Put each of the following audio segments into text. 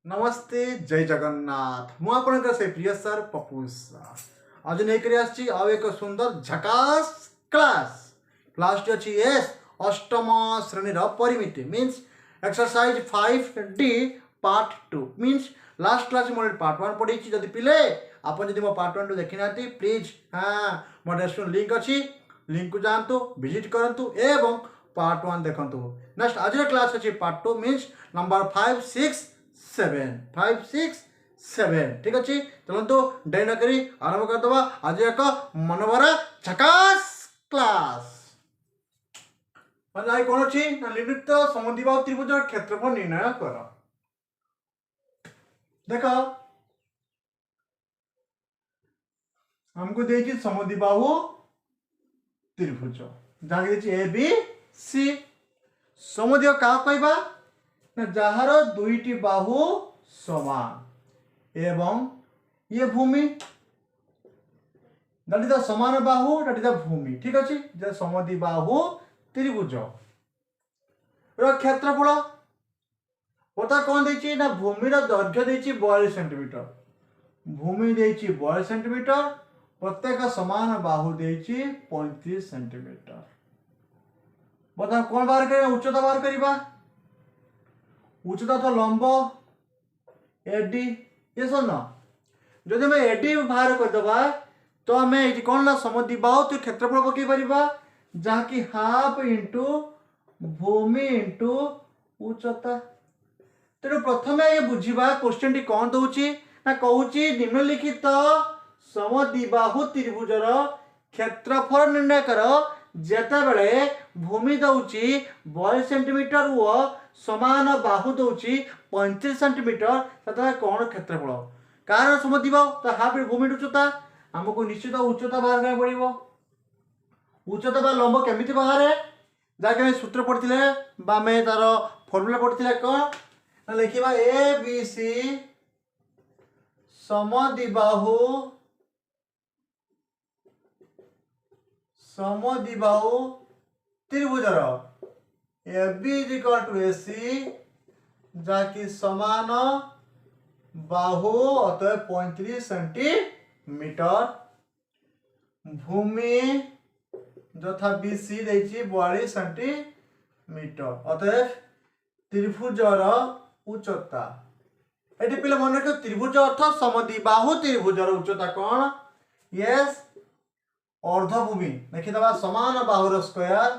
नमस्ते जय जगन्नाथ मु आपणकर से प्रिय सर पप्पू सर आज नहीं आसी आउ एक सुंदर झकास क्लास क्लास अच्छी एस अष्टम श्रेणी परिमिति means exercise 5D part 2 means last class मोर पार्ट 1 पढ़ी जदि पिले आप जब मो पार्ट 1 देखी ना प्लीज हाँ मो डेस्क्रिप्शन लिंक अच्छी लिंक को जातु विजिट करूँ एवं पार्ट 1 देखु नेक्स्ट आज क्लास अच्छी पार्ट 2 मीन्स नंबर 5, 6, 7 ठीक अच्छे चलते डे न करी आरंभ करदे आज एक मनभरा झकास क्लास आज कौन अच्छी निवृत्त समद्विबाहु त्रिभुज क्षेत्रफल निर्णय कर देख हमको देखिए समद्विबाहु त्रिभुज जहाँ ए बी सी समद्विबाहु क्या कहबा जार दुईटी बाहु समान एवं ये भूमि दैट इज द समान बाहु दैट इज द भूमि ठीक अच्छे समद्विबाहु त्रिभुज क्षेत्रफल बता कौन देखिए ना भूमि दैर्घ्य देखिए 42 सेंटीमीटर भूमि देखिए 42 सेंटीमीटर प्रत्येक समान बाहु देखिए 35 सेंटीमीटर बता कौन बाहर कर उच्चता बाहर करवा उच्चता तो लंब एडी ये सुन जदि मैं एडी बाहर करदे तो आम ये कौन ना समद्विबाहु तो क्षेत्रफल पकई पार जहाँकि हाफ इंटू भूमि इंटू उच्चता तेणु प्रथम ये बुझा क्वेश्चन टी कौन दौर ना कहूँ निम्नलिखित समद्विबाहु त्रिभुजर क्षेत्रफल निर्णय कर जेते बेले भूमि दौची 42 सेंटीमीटर व समान बाहु दौची 35 सेंटीमीटर से कौन क्षेत्रफल कार समद्विबाहु तो हाफ भूमि उच्चता आमको निश्चित उच्चता बाहर करने पड़ो उच्चता बा लंब केमिति बाहर जहाँकि सूत्र पढ़ते आम तार फर्मुला पढ़ते कौन लिखा ए बी सी समद्विबाहु त्रिभुजर A B is equal to A C जहाँकि समान बाहु अतः 35 सेंटीमीटर भूमि यथा बी सी 42 सेंटीमीटर अतः त्रिभुजर उच्चता ये पे मन रख त्रिभुज अर्थ समद्विबाहु त्रिभुजर उच्चता कौन यस अर्धभूमि लिखिदबा समान बाहुर स्क्वायर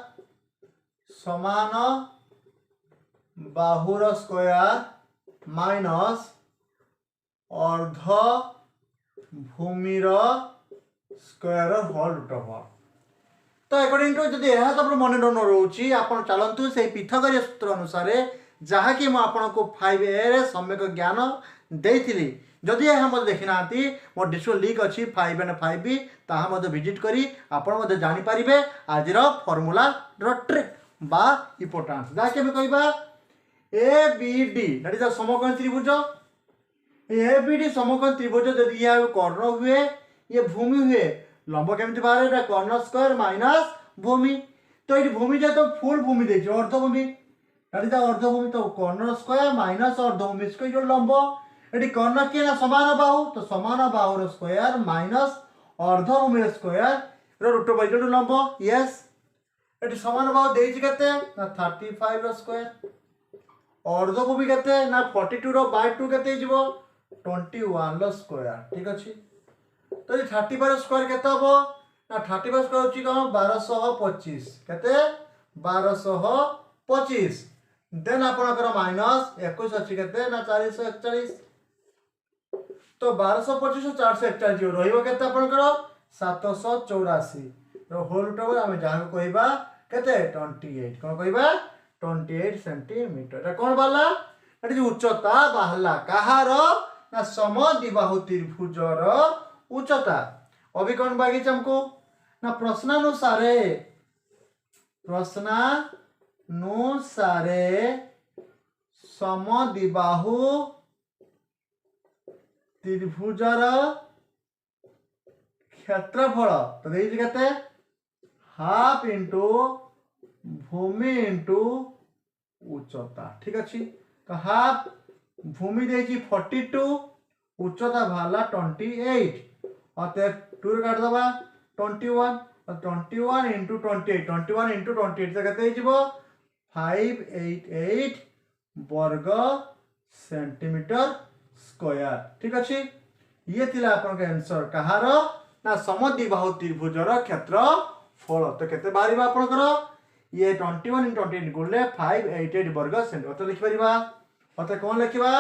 समान बाहुर स्क्वायर माइनस अर्ध भूमिर स्क्वायर होल रूट ओवर तो अकॉर्डिंग टू जदि यह सब मन न रोची आपण चलंतु से पृथक सूत्र अनुसार जहाँकि मुझे 5A सम्यक ज्ञान देइथिली जदि यह मत देखी ना मो डिस्क्रिप्शन लिंक अच्छी 5 and 5B ताहा विजिट करी आपण जानीपारे आज फर्मुला ट्रिक बा इम्पोर्टान्स जहाँकि आम कहवा A B D that is समकोण त्रिभुज ए बी डी समकोण त्रिभुज जदि यह कर्ण हुए ये भूमि हुए लंब केमती बाहर कर्ण स्क्वायर माइनस भूमि तो ये भूमि जो तो फुल भूमि देखिए अर्धभूमि दैट इज अर्धभूमि तो कर्ण स्क्वायर माइनस अर्धभूमि स्क्वायर लंब ये कर्ण किए ना समान बाहु तो समान बाहुर स्क्वायर माइनस अर्धभूमि स्क्वायर रूट बाई लंब यस ये समान बाहु देछि केते ना 35 स्क्वायर अर्धभूमि केते ना 42 बाय 2 केते जिवो 21 स्क्वायर ठीक अछि तो ये 35 स्क्वायर केते हबो ना 35 स्क्वायर होछि कोन 1225 केते 1225 देन आपनकर माइनस 21 अछि केते ना 441 तो 1225 441 रहिबो केते आपनकर 784 रो होल रूट ओवर हम जहां को कहबा केते 28 कोन कहबा 28 सेंटीमीटर एटा कोन बाला एटा जे उच्चता बाहला कहार ना समद्विबाहु त्रिभुजर उच्चता अभी कौन बाकी हमको ना प्रश्नानुसारे समद्विबाहु त्रिभुजर क्षेत्रफल तो देखिए कहते हाफ इंटू भूमि इंटू उच्चता ठीक अच्छे तो हाफ भूमि देछि 42 उच्चता भाला 28 अतः 2 रे काट दबा 21 21 into 28 21 into 28 से केते हिजबो 588 वर्ग सेंटीमीटर स्क्वायर। ठीक अछि ये थिला आपन के आंसर कहार ना समद्विबाहु त्रिभुजर क्षेत्रफल। तो केते बारिबा आपन करो ये 21 into 28 गुणले 588 वर्ग सेंटीमीटर। तो लिखि परिबा अतः कौन लिखिबा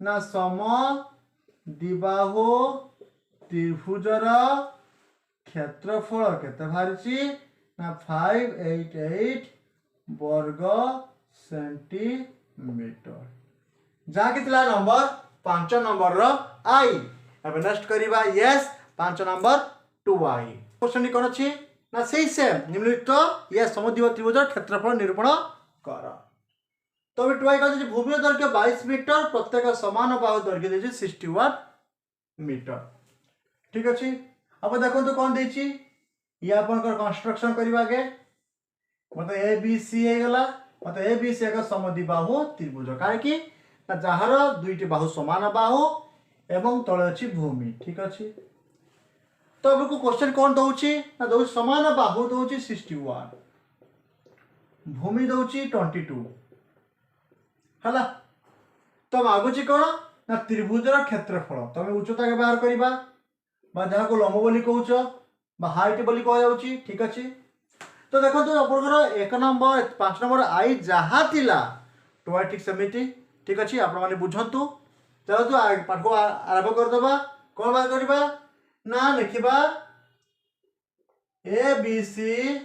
ना समद्विबाहु त्रिभुजर क्षेत्रफल केते बाहरिछि ना 588 वर्ग सेंटीमीटर। जा कितला नंबर 5 नंबर रो आई। अब नेक्स्ट करिबा यस 5 नंबर 2i। क्वेश्चन कोन अछि ना सेही सेम निम्नलिखित ये समद्विबाहु त्रिभुजर क्षेत्रफल निरूपण कर। तो भी 2i कहते हैं भूमि दैर्घ्य 22 मीटर प्रत्येक समान बाहु दैर्घ्य देछि 61 मीटर। ठीक अछि अब देखो तो कौन देछि ये अपन कर कंस्ट्रक्शन करिबा के मतलब ए बी सी हे गला मतलब ए बी सी एक समद्विबाहु त्रिभुज काहे कि ना जहार दुईटी बाहु समान बाहु एवं तळे अछि भूमि। ठीक अछि तो अब को क्वेश्चन कौन दउछि ना दउ समान बाहु दउछि 61 भूमि दउछि 22 हला। तो मागुछि कोन ना त्रिभुजर क्षेत्रफल तमे उच्चता के बाहर करिबा बा जहा को लंब बोली कहउछ बा हाइट बोली कह जाउछि। ठीक अछि तो देखो तो आपनकर 1 नंबर 5 नंबर आई जहा थिला तो ठीक समिति। ठीक अछि आपण माने बुझंतु चलो तो पाठ को आरंभ कर दबा कोन बात करिबा ना लिखिबा ए बी सी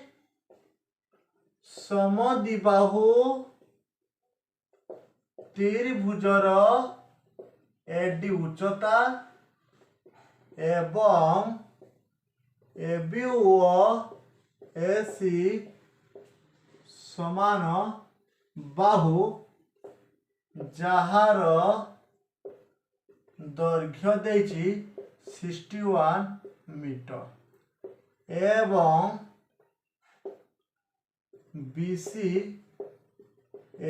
समद्विबाहु त्रिभुजर एडी उच्चता एवं এবি ও এসি समान बाहु যাহার দৈর্ঘ্য দেইছি 61 মিটার এবং বিসি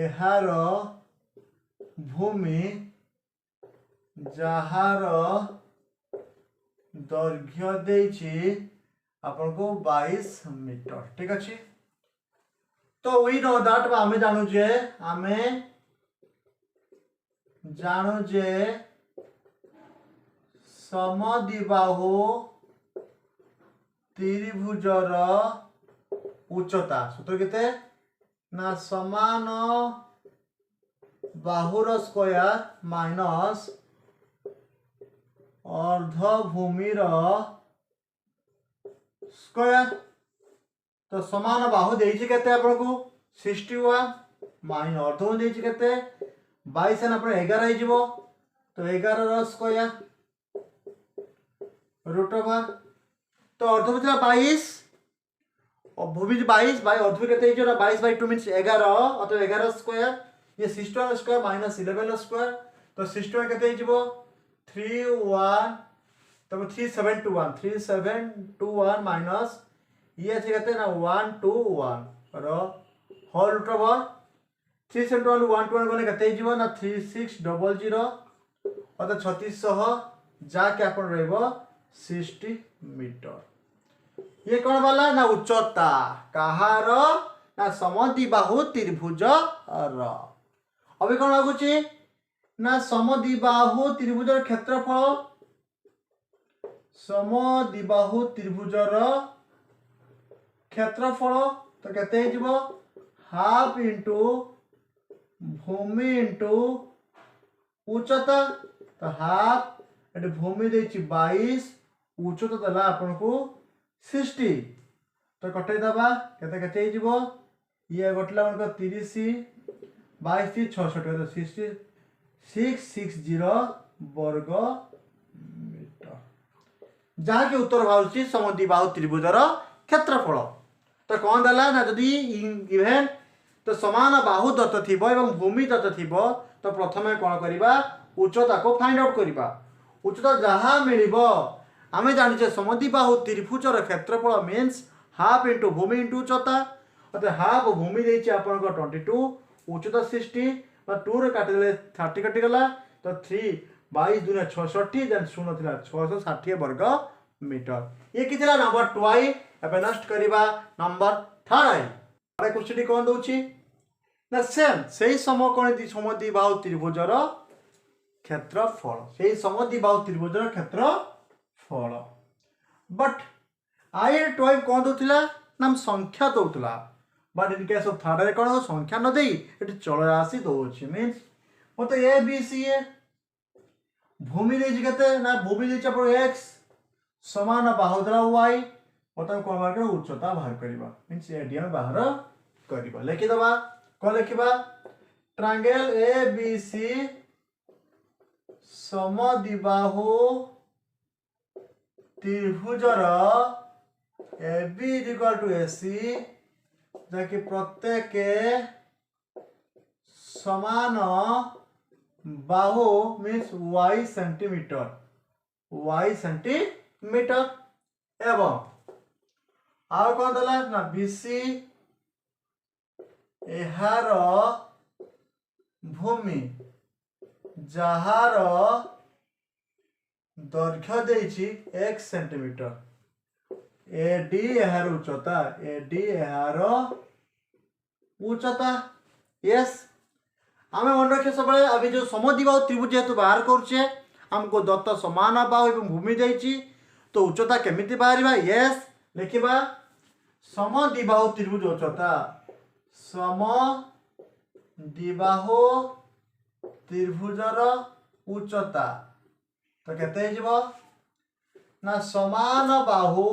এহার ভূমি যাহার দৈর্ঘ্য দেইছি आपको 22 मीटर। ठीक अच्छे तो वी नो दैट आमे जानू जे समद्विबाहु त्रिभुजर उच्चता सूत्र केते ना समान बाहुर स्क्वायर माइनस अर्ध भूमिर स्क्वायर। तो समान बाहु देछि केते आपन को 61 माइनस अर्ध भूमि देछि केते 22 न अपन 11 हे जिवो तो 11 रो स्क्वायर रूट ओवर तो अर्ध भूमि 22 और भूमि 22 बाय अर्ध भूमि केते हे जो 22 बाय 2 मींस 11 अतो 11 स्क्वायर ये 61 स्क्वायर माइनस 11 स्क्वायर तो 61 केते हे जिवो 31 तब 3721 माइनस ये अच्छे कहते हैं ना 121 रो होल रूट ओवर 3721 121 गले कहते हैं जीवन ना 3600 और तो 3600 जाके अपन रहबो 60 मीटर। ये कौन वाला ना उच्चता कहार ना समद्विबाहु त्रिभुज र अभी कौन लागुची ना समद्विबाहु त्रिभुजर क्षेत्रफल समद्विबाहु त्रिभुजर क्षेत्रफल तो केते हिजबो हाफ इंटू भूमि इंटू उच्चता तो हाफ एट भूमि देछि 22 उच्चता दला आपन को 60 तो कटै दबा केते केते हिजबो ये गटला मन को 30 22 66 तो 660 वर्ग जहाँ के उत्तर बाहर समद्विबाहु त्रिभुजर क्षेत्रफल। तो कौन दला ना जदि इवेन तो समान बाहु दत्त थिबो एवं भूमि दत्त थिबो तो प्रथमे कौन करिबा उच्चता को फाइंड आउट करिबा उच्चता जहाँ मिलिबो आमे जानिछे समद्विबाहु त्रिभुजर क्षेत्रफल मीन्स हाफ इंटू भूमि इंटू उच्चता अतः हाफ भूमि देछि आपन को 22 उच्चता 60 टू रे काटिदेले 30 कटिगला तो 3 22 दूने 66 देन शून्य थिला 660 वर्ग मीटर ये किथिला नंबर 2 आई एबे नष्ट करिबा नंबर 3 आई अरे क्वेश्चन कोन दोछि ना सेम सेही समद्विबाहु त्रिभुजर क्षेत्रफल सेही समद्विबाहु त्रिभुजर क्षेत्रफल बट आई 2 कोन दोथिला नाम संख्या दोतला but in case of third रे कोन संख्या न देई एटी चल राशि दोछि मींस मते ए बी सी ए भूमि देछि केते ना भूमि देछि पर x समान बाहु द्वारा y मते कोन बाहर कर उच्चता बाहर करबा मींस एडी हम बाहर करबा लिखि दबा कोन लिखिबा ट्रायंगल ए बी सी समद्विबाहु त्रिभुजर AB = AC जाकि प्रत्येक समान बाहु मीन्स y सेंटीमीटर एवं आउ कौन दला ना BC एहार भूमि जहार दैर्घ्य देछि 1 सेंटीमीटर AD एहार उच्चता AD एहार उच्चता यस आमे मन रखे सब अभी जो समद्विबाहु त्रिभुज जेतु बाहर करछे हमको दत्त समान बाहु एवं भूमि देछि तो उच्चता केमिति बाहरिबा यस लिखिबा समद्विबाहु त्रिभुज उच्चता समद्विबाहु त्रिभुजर उच्चता तो केते हिजबो ना समान बाहु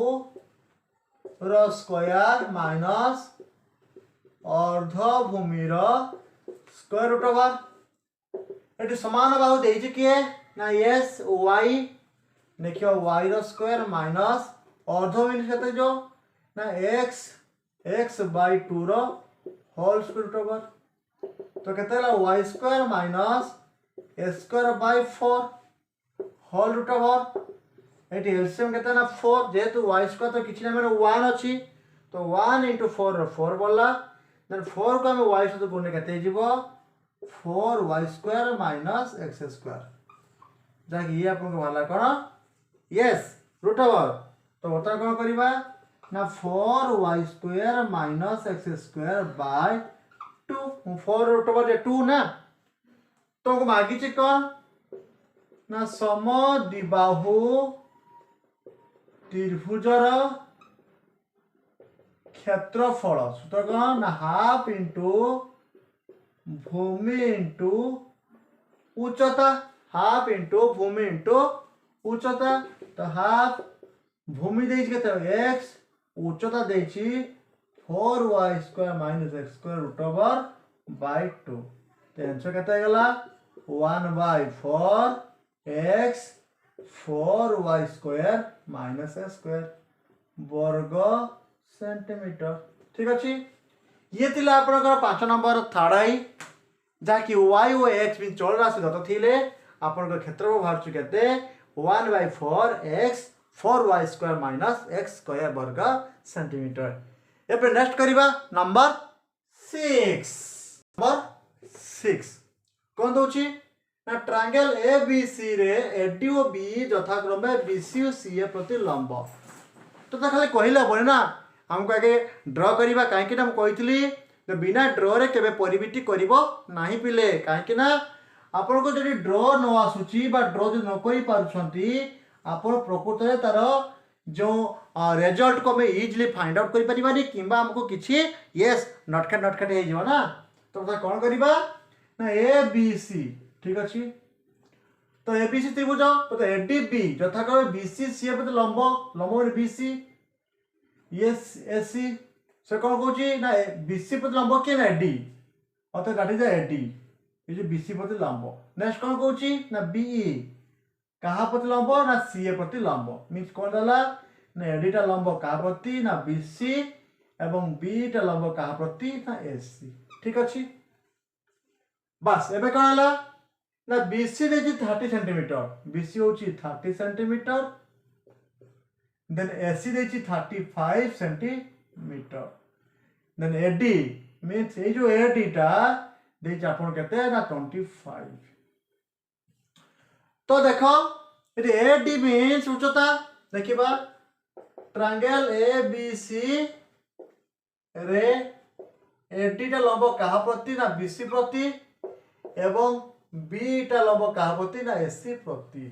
रो स्क्वायर माइनस अर्ध भूमिर स्क्वायर रूट ओवर एटी समान बाहु देछि किए ना यस y देखियो y रो स्क्वायर माइनस अर्ध भूमि केते जो ना x/2 रो होल स्क्वायर रूट ओवर तो केते ला y square minus a²/4 whole root over एटी एलसीएम केते ना 4 जेतु y स्क्वायर तो किछि ना मेरे 1 अछि तो 1 * 4 रो 4 बोलला देन 4 को हम y सहित गुणने केते हिजबो 4y² - x² जाकि ये आपन को वाला कोन यस रूट ओवर तो बता कोन करबा ना 4y² - x²/2 4 रूट ओवर 2 ना तो को मागी छि कोन ना समद्विबाहु त्रिभुजर क्षेत्रफल सूत्र कोन ना हाफ इनटू भूमि इनटू उच्चता हाफ इनटू भूमि इनटू उच्चता तो हाफ भूमि देछि केते x उच्चता देछि 4y² - x²√/2 तो आंसर केते गेला 1/4 x 4y² - x² वर्ग सेंटीमीटर ठीक अछि ये तिला आपनकर 5 नंबर थर्ड आई जाकि y और x बिन चल राशि दत्त थिले आपनकर क्षेत्रफल बाहर छु केते 1/4 x 4y² - x² वर्ग सेंटीमीटर एबे नेक्स्ट करिबा नंबर 6 कोन दोछि ना ट्रायंगल ABC रे AD और BE यथाक्रमे BC और CA प्रति लंब तो खाली कहले बोले ना हमको आगे ड्रॉ करिबा काहे कि हम कहितली तो बिना ड्रॉ रे केबे परिमिति करिवो नाही पिले काहे कि ना आपन को जदी ड्रॉ न आसुची बा ड्रॉ जो न करि पारुछंती आपन प्रकृत रे तार जो रिजल्ट को में इजीली फाइंड आउट करि परिबानी किबा हमको किछि यस नटखट हे जिवो ना तो कोन करिबा ना ABC ठीक अछि तो ABC त्रिभुज तो ADB यथाक्रमे BC CA प्रति लंब रे BC yes AC से कोन कहूची ना BC प्रति लंब के ना AD अत दैट इज AD ये जो BC प्रति लंब नेक्स्ट कोन कहूची ना BE कहा प्रति लंब ना CA प्रति लंब मींस कोन दला ना AD टा लंब का प्रति ना BC एवं B टा लंब का प्रति ना AC ठीक अछि बस एबे कोन हला ना BC देछि 30 सेंटीमीटर BC होछि 30 सेंटीमीटर देन AC देछि 35 centimetre then AD means A जो AD टा देछि आपण केते ना 25। तो देखो ये AD मीन्स उच्चता देखिबा ट्रायंगल ABC रे AD टा लंब कहा प्रति ना BC प्रति एवं B टा लंब कहा प्रति ना AC प्रति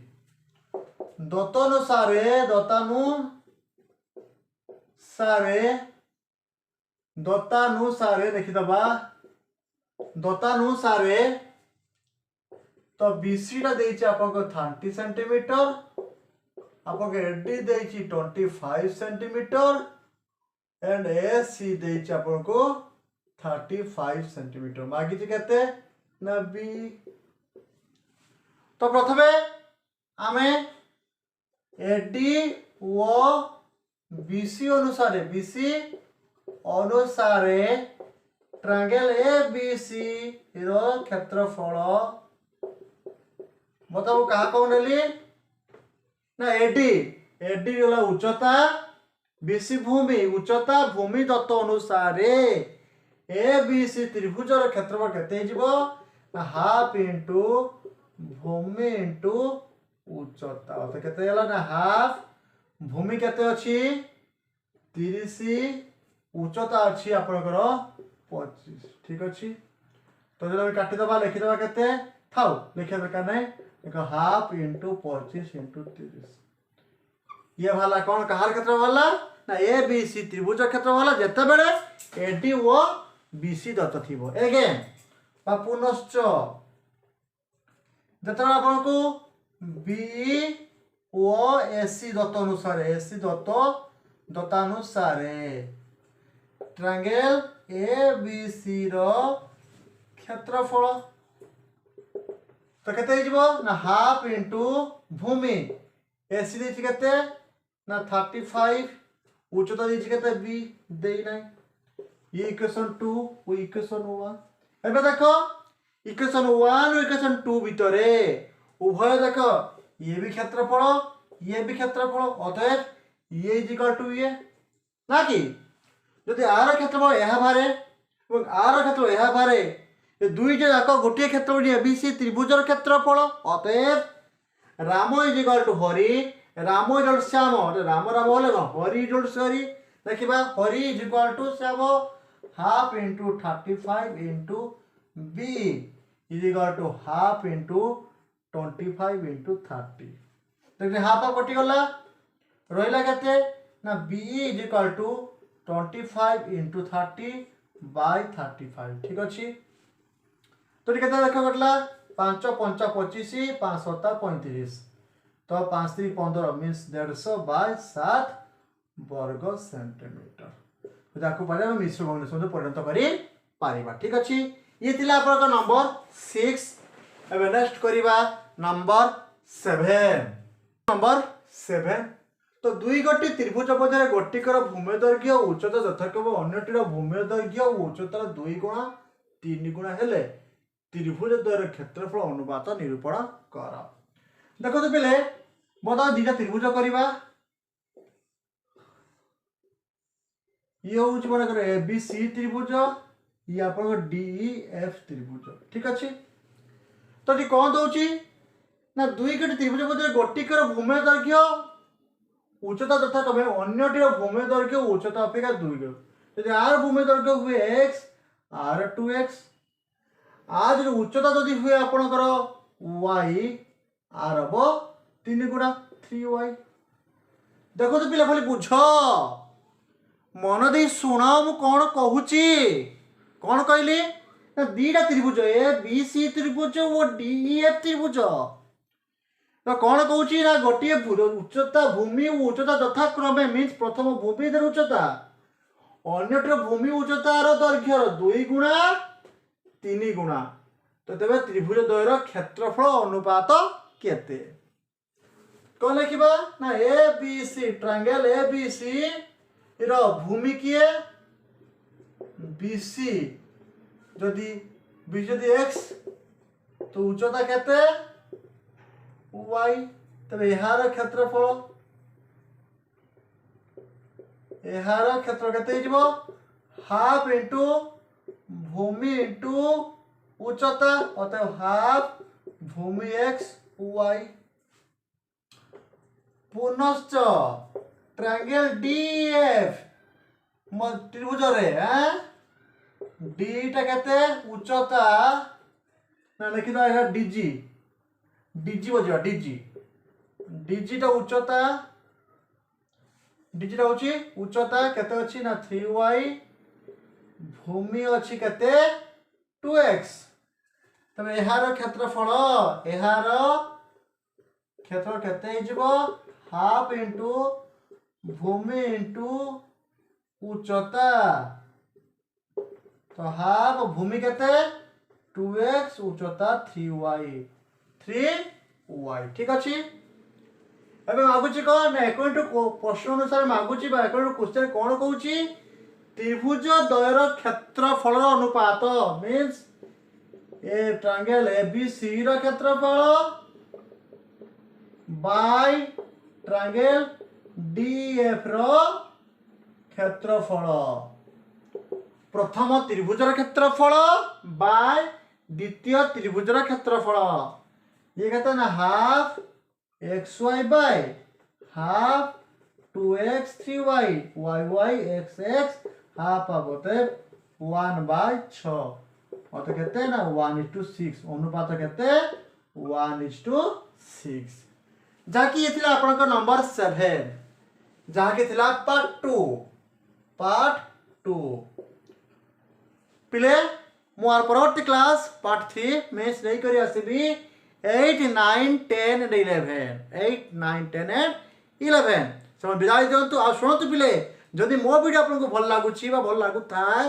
दत्तानुसारे देखिदबा दत्तानुसारे तो BC टा देछि आपको 30 सेंटीमीटर आपको AD देछि 25 सेंटीमीटर एंड AC देछि आपको 35 सेंटीमीटर मागी केते ना B। तो प्रथमे आमे AD व BC अनुसारे ट्रायंगल ABC रो क्षेत्रफल बताओ कहा कौन नेली ना AD होला उच्चता BC भूमि उच्चता भूमि दत्त अनुसारे ABC त्रिभुज रो क्षेत्रफल केते हिजबो ना हाफ इनटू भूमि इनटू उच्चता तो केते होला ना हाफ भूमि केते अछि 30 उच्चता अछि आपनकर 25 ठीक अछि। तो जब काटि दबा लिखि दबा केते थाउ लिखे दरकार नै देखो हाफ इनटू 25 इनटू 30 ये वाला कौन कहार क्षेत्र वाला ना ABC त्रिभुज क्षेत्र वाला जेते बेले AD व BC दत्त थिबो अगेन बा पुनश्च जेते आपन को B व AC दत्त अनुसारे ट्रायंगल ABC रो क्षेत्रफल तो केते हिजबो ना हाफ इनटू भूमि AC देछि केते ना 35 उच्चता देछि केते B देई नै ये इक्वेशन 2 वो इक्वेशन 1 एबे देखो इक्वेशन 1 और इक्वेशन 2 भितरे उभय देखो ये भी क्षेत्रफल अतएव ये इज इक्वल टू ये ना कि यदि आर क्षेत्रफल यह बारे और आर क्षेत्रफल यह बारे ये दुई जाक गोटे क्षेत्रफल ABC त्रिभुजर क्षेत्रफल अतएव Ram is equal to Hari Ram is equal Shyam Ram बोले हरि इज इक्वल हरि देखिबा Hari is equal to Shyam half into 35 into B is equal to half into 25 into 30 देखिए हाफ कटि गला रहिला केते ना B is equal to 25 into 30 by 35 ठीक अछि। तो केते देखो गटला 5 5 25 5 7 35 तो 5 3 15 मींस 150 बाय 7 वर्ग सेंटीमीटर तो जाको पारे हम मिश्र भग्नांश में परिणत करी पारिबा ठीक अछि। ये थिला आपन नंबर 6 एबे नेक्स्ट करिबा नंबर 7 तो दुई गोटी त्रिभुज मध्य गोटिकर भूमि दैर्घ्य उच्चता यथाक्रम अन्यटीर भूमि दैर्घ्य और उच्चतार 2 गुणा 3 गुणा हेले त्रिभुज द्वयर क्षेत्रफल अनुपात निरूपण कर। देखो तो पहले बता दुईटा त्रिभुज करबा ये होउछ बड़ा कर ABC त्रिभुज ये आपन DEF त्रिभुज ठीक अछि। तो ये कोन दोउची ना दुई गोटी त्रिभुज मध्य गोटिकर भूमि दैर्घ्य उच्चता तथा कमे अन्यटीर भूमि दैर्घ्य उच्चता अपेक्षा 2 गुण यदि आर भूमि दैर्घ्य हुए x आर 2x आज उच्चता यदि हुए आपनकर y आर हबो 3 गुणा 3y देखो तो पिला खाली बुझ मन दे सुण मु कोन कहूची कोन कहली ना दीटा त्रिभुज ABC त्रिभुज और DEF त्रिभुज तो कौन कहूँ ना गोटे उच्चता भूमि उच्चता यथाक्रमे मीन्स प्रथम भूमि उच्चता अन्यटर भूमि उच्चतार दैर्घ्यर 2 गुणा 3 गुणा तो तेरे त्रिभुज द्वयर क्षेत्रफल अनुपात केते कौन लिखा ना ABC ट्रायंगल ABC रो भूमि किए BC जदि x तो उच्चता केते y तब यार क्षेत्रफल केते हिजबो हाफ इनटू भूमि इनटू उच्चता अतएव हाफ भूमि एक्स वाई। पुनश्च ट्रायंगल डीएफ त्रिभुज रे डीटा केते उच्चता ना लिखि दो एटा डीजी डीजी बजिबा डीजी डीजी टा उच्चता डीजी टा होची उच्चता केते अछि ना 3y भूमि अछि केते 2x। तबे एहार क्षेत्रफल केते हिजबो हाफ इंटू भूमि इंटू उच्चता। तो हाफ भूमि केते 2x उच्चता 3y ठीक अछि। एबे मागुची कोन अकॉर्डिंग टू प्रश्न अनुसार मागुची बा अकॉर्डिंग टू क्वेश्चन कोन कहूची त्रिभुज द्वयर क्षेत्रफल अनुपात मींस ए ट्रायंगल एबीसी रो क्षेत्रफल बाय ट्रायंगल डीएफ रो क्षेत्रफल। प्रथम त्रिभुजर क्षेत्रफल बाय द्वितीय त्रिभुजर क्षेत्रफल ये कहते ना half X Y by half 2x 3y y x x half आबोते 1/6 अत केते ना 1:6 अनुपात केते 1:6 जाकी ये थिला आपन का नंबर 7 जाके थिला पार्ट 2 पिले मोर परवर्ती क्लास पार्ट 3 मेस नहीं करी आसीबी 8 9 10 and 11 8 9 10 and 11 समय विदाई दियंतु आ सुनतु पिले जदि मो वीडियो आपन को भल लागुची बा भल लागु थाए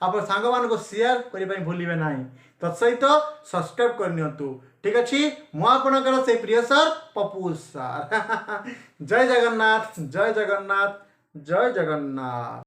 आप सांग मान को शेयर करि पई भूलिबे नाही तत्सहित सब्सक्राइब करनियंतु ठीक अछि। मो आपनकर से प्रिय सर पप्पू सर जय जगन्नाथ जय जगन्नाथ जय जगन्नाथ।